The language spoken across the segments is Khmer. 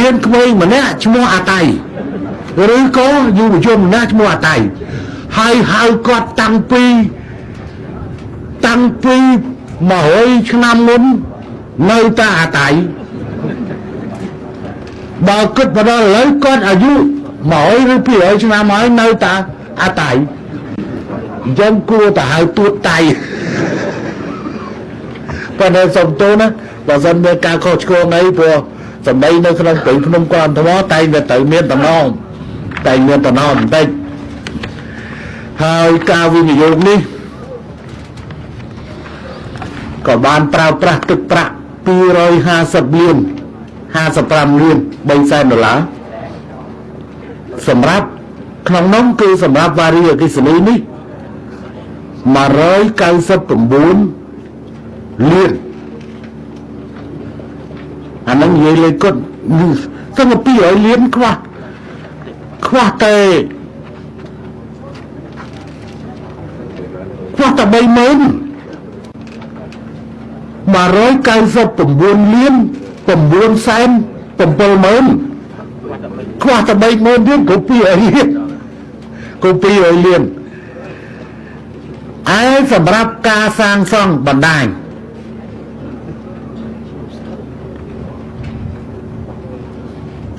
មានក្មេងម្នាក់ឈ្មោះអាតៃឬក៏យុវជនម្នាក់ឈ្មោះអាតៃហើយហៅគាត់តាំងពី100ឆ្នាំមុននៅតាអាតៃបើគិតមកដល់ឥឡូវគាត់អាយុ100ឬ200ឆ្នាំហើយនៅតាអាតៃអញ្ចឹងគួរតែហៅទួតតៃប៉ុន្តែសុំទោសណាបើសិនមានការខុសឆ្គងអីព្រោះសម្ដីនៅក្នុងព្រៃភ្នំគាត់ថ្មតែងតែត្រូវមានតំណងបន្តិចហើយការវិនិយោគនេះក៏បានប្រើប្រាស់ទឹកប្រាក់250លាន55លាន3សែនដុល្លារសម្រាប់ក្នុងនោះគឺសម្រាប់វារីអគ្គិសនីនេះ199លានអានឹងនិយាយលេខគាត់ស្ទើរ200លានខ្វះតែ30000 199លាន9សែន70000ខ្វះតែ30000ទៀតក៏200លានឯសម្រាប់ការសាងសង់បណ្ដាញ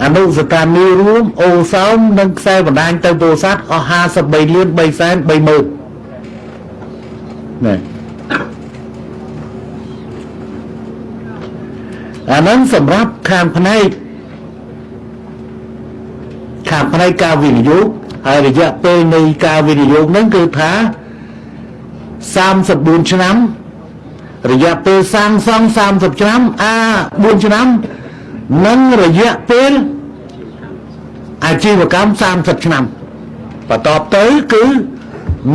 អនុស្ថានីយ៍រួមអូសោមនិងខ្សែបណ្ដាញទៅពោធិ៍សាត់អស់53លាន3សែន30000ណែអានឹងសម្រាប់ខាងផ្នែកការវិនិយោគហើយរយៈពេលនៃការវិនិយោគហ្នឹងគឺថា34ឆ្នាំរយៈពេលសាងសង់30ឆ្នាំ4ឆ្នាំនិងរយៈពេលអាជីវកម្ម30ឆ្នាំបន្ទាប់ទៅគឺ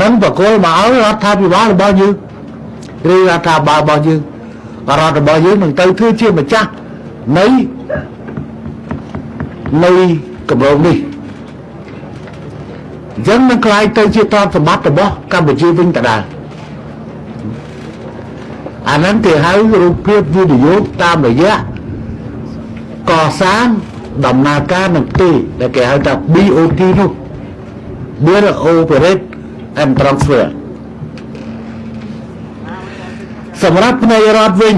នឹងបកគលមកឲ្យរដ្ឋាភិបាលរបស់យើងឬរដ្ឋាភិបាលរបស់យើងរដ្ឋរបស់យើងនឹងទៅធ្វើជាម្ចាស់នៃគម្រោងនេះអញ្ចឹងនឹងក្លាយទៅជាទ្រព្យសម្បត្តិរបស់កម្ពុជាវិញដដែលអានឹងគេហៅរូបភាពវិនិយោគតាមរយៈកសាងដំណើរការនឹងទីដែលគេហៅថា BOT នោះ Build Operate and Transfer សម្រាប់ផ្នែករដ្ឋវិញ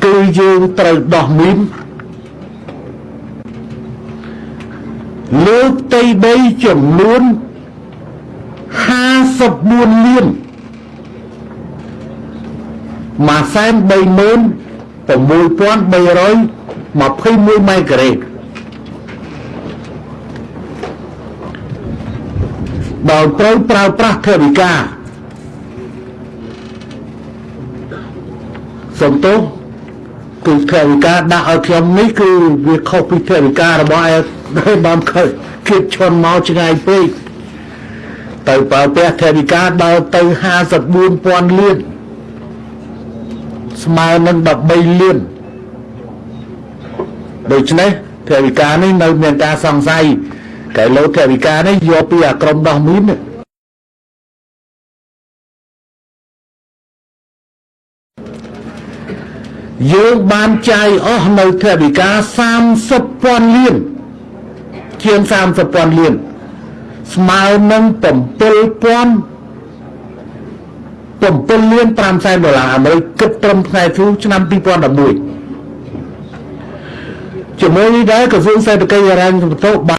គឺយើងត្រូវដោះមីនលើផ្ទៃដីចំនួន54លាន136,321ម៉ែត្រការ៉េដោយត្រូវប្រើប្រាស់ថវិកាសំទោសគឺថវិកាដាក់ឲ្យខ្ញុំនេះគឺវាខុសពីថវិការបស់ឯងបានគិតឈន់មកឆ្ងាយពេកទៅប្រើប្រាស់ថវិកាដល់ទៅ54,000លានស្មើនឹង13លានដូច្នេះថវិកានេះនៅមានការសង្ស័យកែលោថវិកានេះយកពីអាក្រុមដោះមីនយើងបានចាយអស់នៅថវិកា30,000លានជាង30,000លានស្មើនឹង7លាន5សែនដុល្លារអាមេរិកគិតត្រឹមថ្ងៃធ្នូឆ្នាំ2011ជាមួយនេះដែរក្រសួងសេដ្ឋកិច្ចហិរញ្ញវត្ថុ